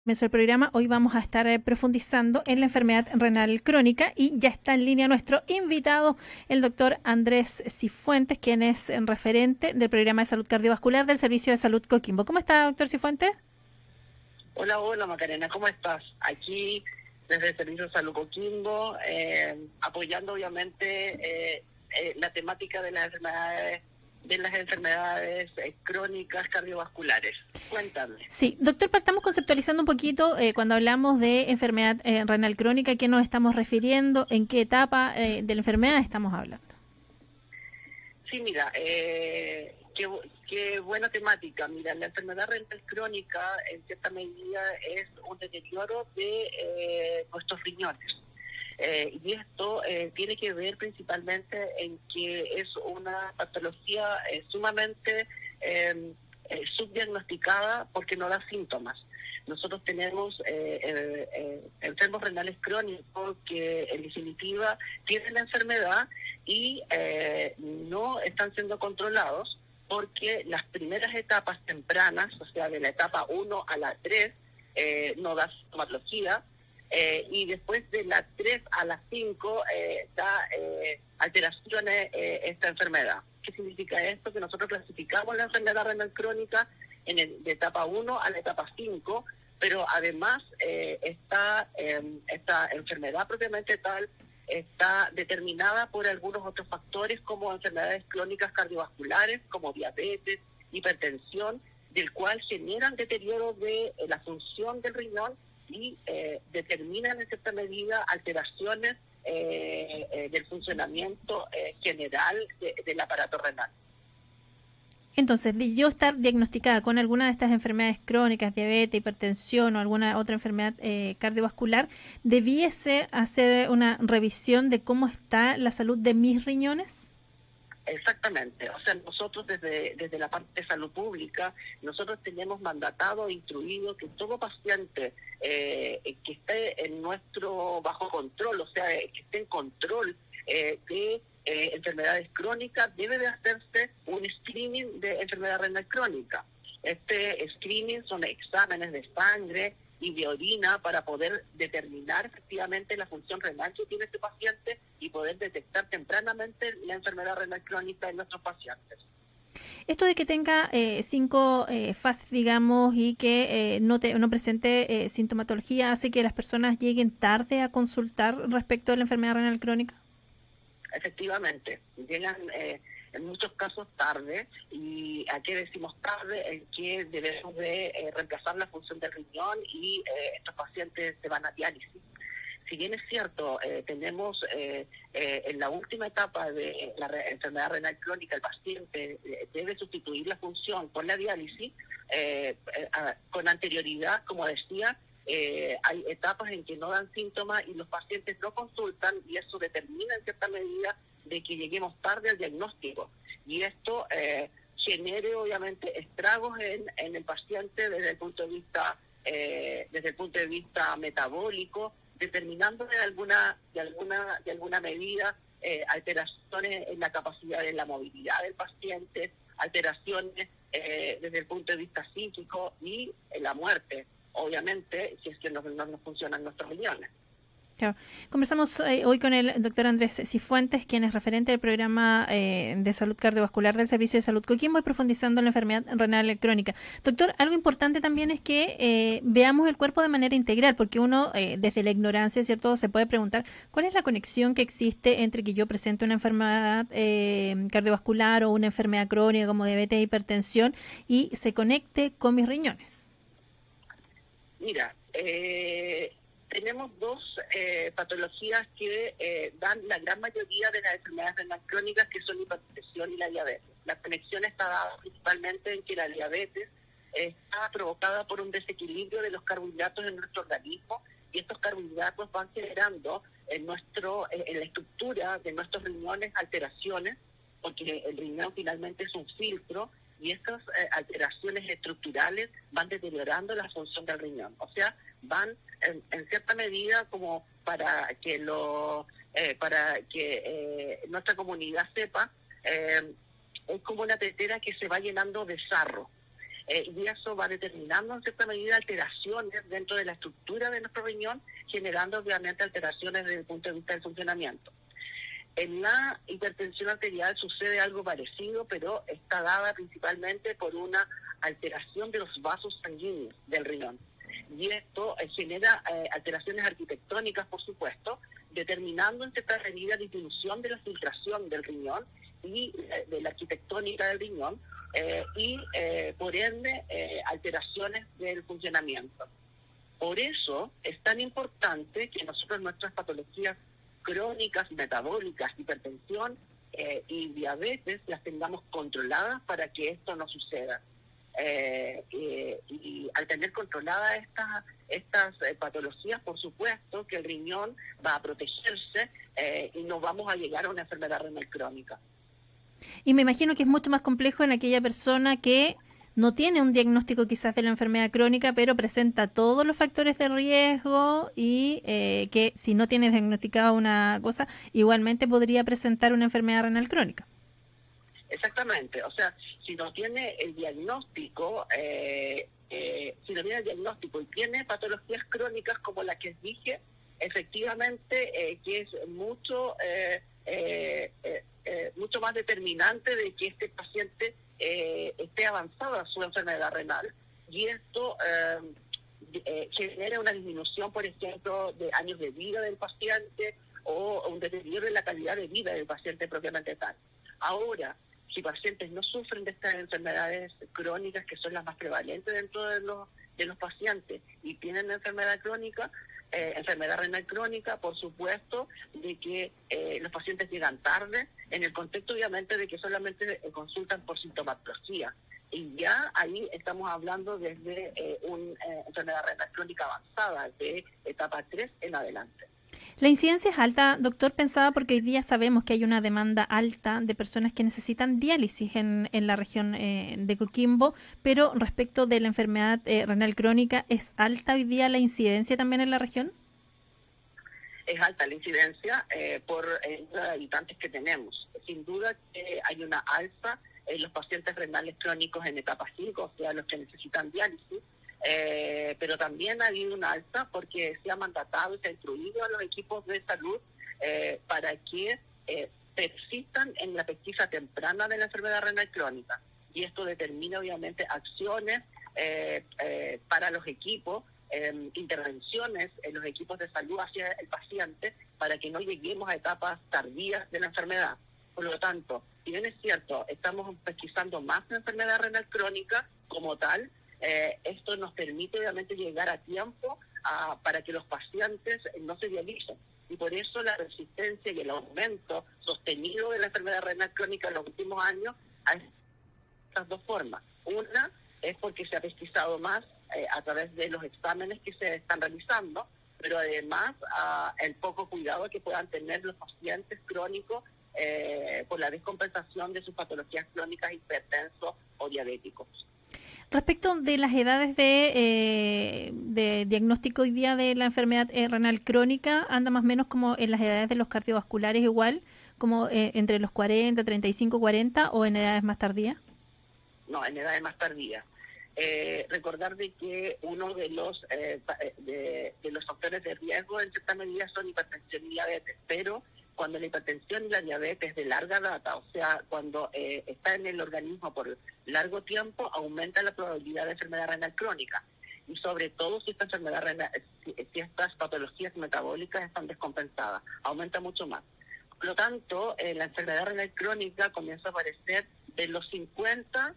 Comienzo del programa. Hoy vamos a estar profundizando en la enfermedad renal crónica y ya está en línea nuestro invitado, el doctor Andrés Cifuentes, quien es referente del programa de salud cardiovascular del Servicio de Salud Coquimbo. ¿Cómo está, doctor Cifuentes? Hola, hola Macarena, ¿cómo estás? Aquí desde el Servicio de Salud Coquimbo, apoyando obviamente la temática de las enfermedades crónicas cardiovasculares. Cuéntame. Sí, doctor, partamos conceptualizando un poquito cuando hablamos de enfermedad renal crónica, ¿a qué nos estamos refiriendo? ¿En qué etapa de la enfermedad estamos hablando? Sí, mira, qué buena temática. Mira, la enfermedad renal crónica en cierta medida es un deterioro de nuestros riñones. Y esto tiene que ver principalmente en que es una patología sumamente subdiagnosticada porque no da síntomas. Nosotros tenemos enfermos renales crónicos que en definitiva tienen la enfermedad y no están siendo controlados porque las primeras etapas tempranas, o sea, de la etapa 1 a la 3, no da sintomatología, y después de la 3 a la 5 da alteraciones esta enfermedad. ¿Qué significa esto? Que nosotros clasificamos la enfermedad renal crónica de etapa 1 a la etapa 5, pero además esta enfermedad propiamente tal está determinada por algunos otros factores como enfermedades crónicas cardiovasculares, como diabetes, hipertensión, del cual generan deterioro de la función del riñón y determinan en cierta medida alteraciones del funcionamiento general del aparato renal. Entonces, de yo estar diagnosticada con alguna de estas enfermedades crónicas, diabetes, hipertensión o alguna otra enfermedad cardiovascular, ¿debiese hacer una revisión de cómo está la salud de mis riñones? Exactamente, o sea, nosotros desde la parte de salud pública, nosotros tenemos mandatado e instruido que todo paciente que esté en nuestro bajo control, o sea, que esté en control de enfermedades crónicas, debe de hacerse un screening de enfermedad renal crónica. Este screening son exámenes de sangre y de orina para poder determinar efectivamente la función renal que tiene este paciente y poder detectar tempranamente la enfermedad renal crónica en nuestros pacientes. Esto de que tenga 5 fases, digamos, y que no presente sintomatología, ¿hace que las personas lleguen tarde a consultar respecto a la enfermedad renal crónica? Efectivamente, llegan en muchos casos tarde. ¿Y a qué decimos tarde? En que debemos de reemplazar la función del riñón y estos pacientes se van a diálisis. Si bien es cierto, tenemos en la última etapa de la enfermedad renal crónica, el paciente debe sustituir la función por la diálisis, con anterioridad, como decía, hay etapas en que no dan síntomas y los pacientes no consultan y eso determina en cierta medida de que lleguemos tarde al diagnóstico. Y esto genere obviamente estragos en el paciente desde el punto de vista metabólico, determinando de alguna medida alteraciones en la capacidad de la movilidad del paciente, alteraciones desde el punto de vista psíquico y la muerte, obviamente, si es que no funcionan nuestros riñones. Claro. Conversamos hoy con el doctor Andrés Cifuentes, quien es referente del programa de salud cardiovascular del Servicio de Salud Coquimbo y profundizando en la enfermedad renal crónica. Doctor, algo importante también es que veamos el cuerpo de manera integral, porque uno desde la ignorancia, ¿cierto?, se puede preguntar cuál es la conexión que existe entre que yo presente una enfermedad cardiovascular o una enfermedad crónica como diabetes e hipertensión y se conecte con mis riñones. Mira, tenemos dos patologías que dan la gran mayoría de las enfermedades renales crónicas, que son la hipertensión y la diabetes. La conexión está dada principalmente en que la diabetes está provocada por un desequilibrio de los carbohidratos en nuestro organismo y estos carbohidratos van generando en la estructura de nuestros riñones alteraciones, porque el riñón finalmente es un filtro y estas alteraciones estructurales van deteriorando la función del riñón. O sea, van en cierta medida como para que nuestra comunidad sepa, es como una tetera que se va llenando de sarro. y eso va determinando en cierta medida alteraciones dentro de la estructura de nuestro riñón, generando obviamente alteraciones desde el punto de vista del funcionamiento. En la hipertensión arterial sucede algo parecido, pero está dada principalmente por una alteración de los vasos sanguíneos del riñón. Y esto genera alteraciones arquitectónicas, por supuesto, determinando en cierta medida disminución de la filtración del riñón y de la arquitectónica del riñón, y por ende alteraciones del funcionamiento. Por eso es tan importante que nosotros nuestras patologías crónicas, metabólicas, hipertensión y diabetes las tengamos controladas para que esto no suceda. Y al tener controladas estas patologías, por supuesto que el riñón va a protegerse y no vamos a llegar a una enfermedad renal crónica. Y me imagino que es mucho más complejo en aquella persona que no tiene un diagnóstico quizás de la enfermedad crónica, pero presenta todos los factores de riesgo y que si no tiene diagnosticada una cosa, igualmente podría presentar una enfermedad renal crónica. Exactamente, o sea, si no tiene el diagnóstico, y tiene patologías crónicas como la que dije, efectivamente que es mucho más determinante de que este paciente esté avanzada su enfermedad renal, y esto genera una disminución, por ejemplo, de años de vida del paciente o un deterioro de la calidad de vida del paciente propiamente tal. Ahora, si pacientes no sufren de estas enfermedades crónicas, que son las más prevalentes dentro de los pacientes, y tienen enfermedad crónica, enfermedad renal crónica, por supuesto, de que los pacientes llegan tarde, en el contexto obviamente de que solamente consultan por sintomatología. Y ya ahí estamos hablando desde una enfermedad renal crónica avanzada, de etapa 3 en adelante. La incidencia es alta, doctor, pensaba porque hoy día sabemos que hay una demanda alta de personas que necesitan diálisis en la región de Coquimbo, pero respecto de la enfermedad renal crónica, ¿es alta hoy día la incidencia también en la región? Es alta la incidencia por los habitantes que tenemos. Sin duda hay una alza en los pacientes renales crónicos en etapa 5, o sea, los que necesitan diálisis, pero también ha habido una alza porque se ha mandatado y se ha instruido a los equipos de salud para que persistan en la pesquisa temprana de la enfermedad renal crónica. Y esto determina obviamente acciones para los equipos, intervenciones en los equipos de salud hacia el paciente para que no lleguemos a etapas tardías de la enfermedad. Por lo tanto, si bien es cierto, estamos pesquisando más la enfermedad renal crónica como tal, esto nos permite obviamente llegar a tiempo para que los pacientes no se dialicen. Y por eso la resistencia y el aumento sostenido de la enfermedad renal crónica en los últimos años a estas dos formas. Una es porque se ha pesquisado más a través de los exámenes que se están realizando, pero además el poco cuidado que puedan tener los pacientes crónicos por la descompensación de sus patologías crónicas, hipertensos o diabéticos. Respecto de las edades de diagnóstico hoy día de la enfermedad renal crónica, anda más o menos como en las edades de los cardiovasculares igual, como entre los 40, 35, 40 o en edades más tardías? No, en edades más tardías. Recordar de que uno de los factores de riesgo en cierta medida son hipertensión y diabetes, pero cuando la hipertensión y la diabetes de larga data, o sea, cuando está en el organismo por largo tiempo, aumenta la probabilidad de enfermedad renal crónica. Y sobre todo si esta enfermedad renal, si estas patologías metabólicas están descompensadas, aumenta mucho más. Por lo tanto, la enfermedad renal crónica comienza a aparecer de los 50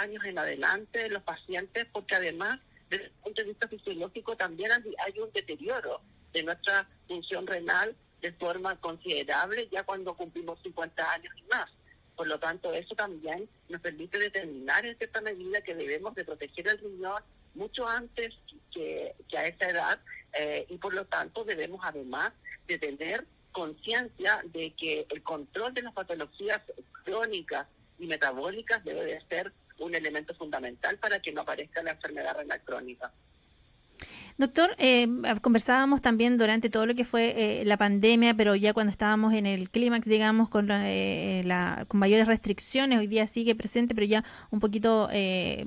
años en adelante en los pacientes, porque además, desde el punto de vista fisiológico, también hay un deterioro de nuestra función renal de forma considerable ya cuando cumplimos 50 años y más. Por lo tanto, eso también nos permite determinar en cierta medida que debemos de proteger el riñón mucho antes que a esa edad, y por lo tanto debemos además de tener conciencia de que el control de las patologías crónicas y metabólicas debe de ser un elemento fundamental para que no aparezca la enfermedad renal crónica. Doctor, conversábamos también durante todo lo que fue la pandemia, pero ya cuando estábamos en el clímax, digamos, con mayores restricciones, hoy día sigue presente, pero ya un poquito,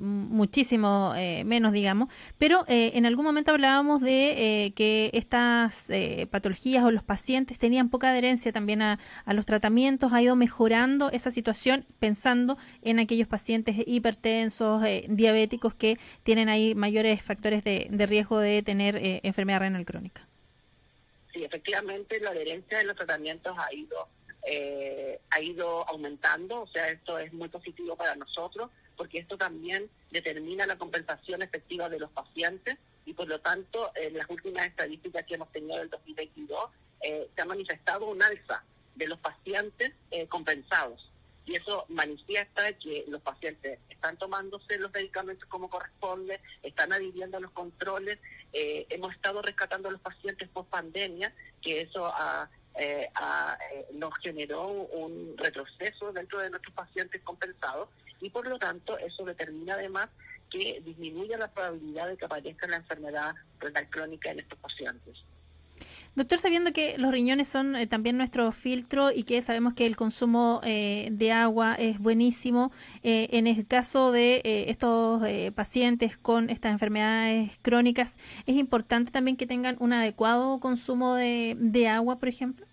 muchísimo menos, digamos. Pero en algún momento hablábamos de que estas patologías o los pacientes tenían poca adherencia también a los tratamientos. Ha ido mejorando esa situación pensando en aquellos pacientes hipertensos, diabéticos que tienen ahí mayores factores de riesgo de tener enfermedad renal crónica. Sí, efectivamente la adherencia de los tratamientos ha ido aumentando, o sea, esto es muy positivo para nosotros, porque esto también determina la compensación efectiva de los pacientes y por lo tanto en las últimas estadísticas que hemos tenido del 2022 se ha manifestado un alza de los pacientes compensados. Y eso manifiesta que los pacientes están tomándose los medicamentos como corresponde, están adhiriendo a los controles. Hemos estado rescatando a los pacientes post pandemia, que eso nos generó un retroceso dentro de nuestros pacientes compensados y por lo tanto eso determina además que disminuye la probabilidad de que aparezca la enfermedad renal crónica en estos pacientes. Doctor, sabiendo que los riñones son también nuestro filtro y que sabemos que el consumo de agua es buenísimo, en el caso de estos pacientes con estas enfermedades crónicas, ¿es importante también que tengan un adecuado consumo de agua, por ejemplo?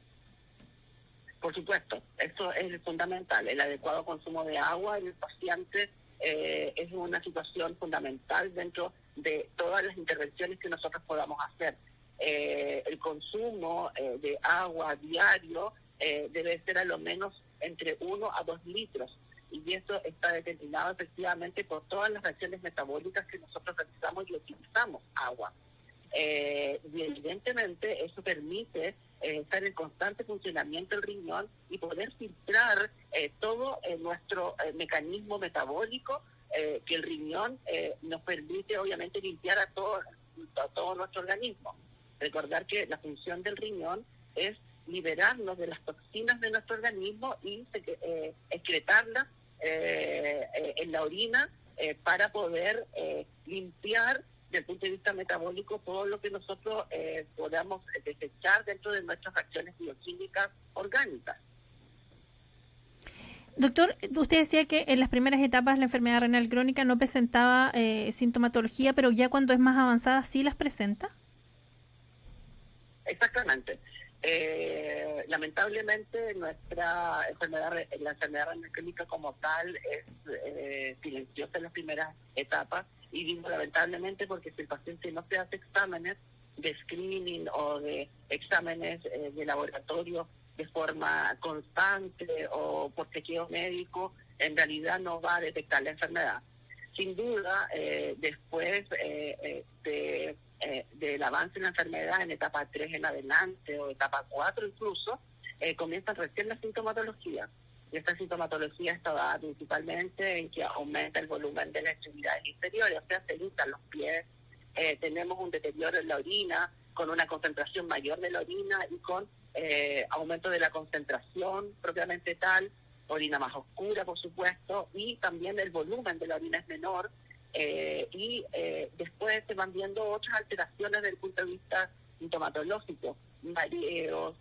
Por supuesto, eso es fundamental. El adecuado consumo de agua en el paciente es una situación fundamental dentro de todas las intervenciones que nosotros podamos hacer. El consumo de agua diario debe ser a lo menos entre 1 a 2 litros. Y eso está determinado efectivamente por todas las reacciones metabólicas que nosotros realizamos y utilizamos agua. Y evidentemente eso permite estar en constante funcionamiento del riñón y poder filtrar todo nuestro mecanismo metabólico que el riñón nos permite obviamente limpiar a todo nuestro organismo. Recordar que la función del riñón es liberarnos de las toxinas de nuestro organismo y excretarlas en la orina para poder limpiar desde el punto de vista metabólico todo lo que nosotros podamos desechar dentro de nuestras reacciones bioquímicas orgánicas. Doctor, usted decía que en las primeras etapas la enfermedad renal crónica no presentaba sintomatología, pero ya cuando es más avanzada sí las presenta. Exactamente. Lamentablemente la enfermedad renal crónica como tal es silenciosa en las primeras etapas y digo lamentablemente porque si el paciente no se hace exámenes de screening o de exámenes de laboratorio de forma constante o por chequeo médico, en realidad no va a detectar la enfermedad. Sin duda, después del avance en la enfermedad en etapa 3 en adelante o etapa 4 incluso, comienzan recién la sintomatología. Y esta sintomatología está dada principalmente en que aumenta el volumen de las extremidades inferiores, o sea, se hincan los pies, tenemos un deterioro en la orina, con una concentración mayor de la orina y con aumento de la concentración propiamente tal, orina más oscura, por supuesto, y también el volumen de la orina es menor, y después se van viendo otras alteraciones desde el punto de vista sintomatológico, mareos,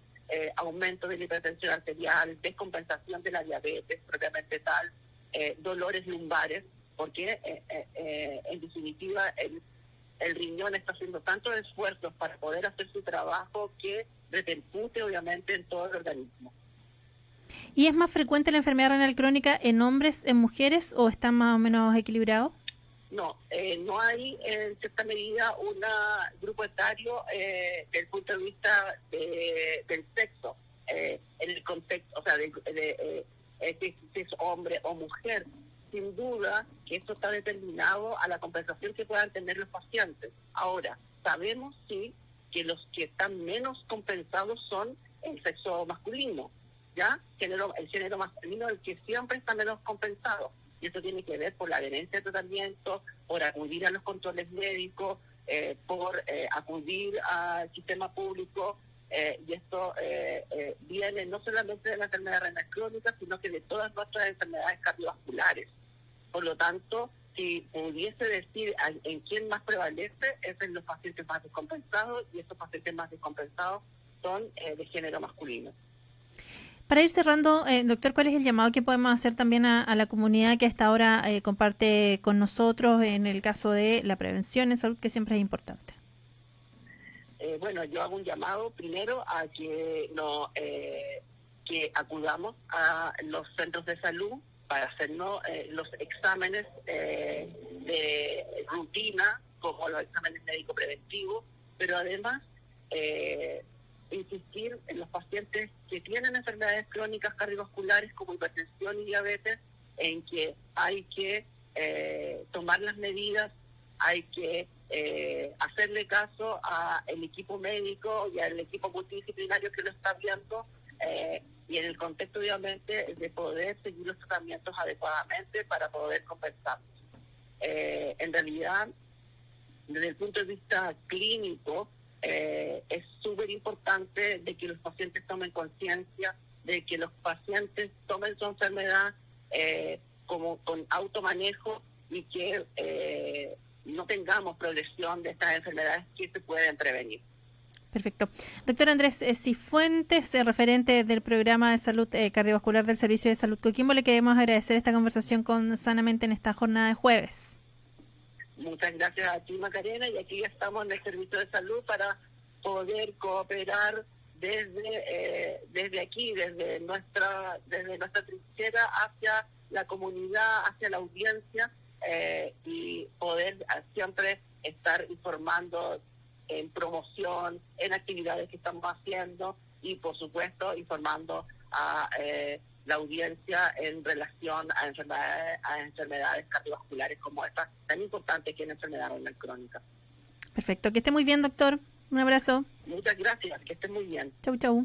aumento de la hipertensión arterial, descompensación de la diabetes propiamente tal, dolores lumbares, porque en definitiva el riñón está haciendo tantos esfuerzos para poder hacer su trabajo que repercute obviamente en todo el organismo. ¿Y es más frecuente la enfermedad renal crónica en hombres, en mujeres o está más o menos equilibrado? No, no hay en cierta medida un grupo etario desde el punto de vista del sexo, en el contexto, o sea, si es hombre o mujer. Sin duda que esto está determinado a la compensación que puedan tener los pacientes. Ahora, sabemos sí que los que están menos compensados son el sexo masculino, ¿ya? El género masculino el que siempre está menos compensado. Y eso tiene que ver por la adherencia de tratamiento, por acudir a los controles médicos, por acudir al sistema público, y esto viene no solamente de la enfermedad renal crónica, sino que de todas nuestras enfermedades cardiovasculares. Por lo tanto, si pudiese decir en quién más prevalece, es en los pacientes más descompensados, y estos pacientes más descompensados son de género masculino. Para ir cerrando, doctor, ¿cuál es el llamado que podemos hacer también a la comunidad que hasta ahora comparte con nosotros en el caso de la prevención en salud, que siempre es importante? Bueno, yo hago un llamado primero a que que acudamos a los centros de salud para hacernos los exámenes de rutina, como los exámenes médico preventivos, pero además insistir en los pacientes que tienen enfermedades crónicas cardiovasculares como hipertensión y diabetes, en que hay que tomar las medidas, hay que hacerle caso al equipo médico y al equipo multidisciplinario que lo está viendo, y en el contexto, obviamente, de poder seguir los tratamientos adecuadamente para poder compensarlos. En realidad, desde el punto de vista clínico, es súper importante de que los pacientes tomen conciencia, de que los pacientes tomen su enfermedad como con automanejo, y que no tengamos progresión de estas enfermedades que se pueden prevenir. Perfecto. Doctor Andrés Cifuentes, referente del programa de salud cardiovascular del Servicio de Salud Coquimbo, le queremos agradecer esta conversación con Sanamente en esta jornada de jueves. Muchas gracias a ti, Macarena, y aquí ya estamos en el Servicio de Salud para poder cooperar desde aquí, desde nuestra trinchera hacia la comunidad, hacia la audiencia, y poder siempre estar informando en promoción, en actividades que estamos haciendo, y por supuesto informando a la audiencia en relación a enfermedades cardiovasculares como esta tan importante que es la enfermedad renal crónica. Perfecto, que esté muy bien, doctor. Un abrazo. Muchas gracias, que esté muy bien. Chau, chau.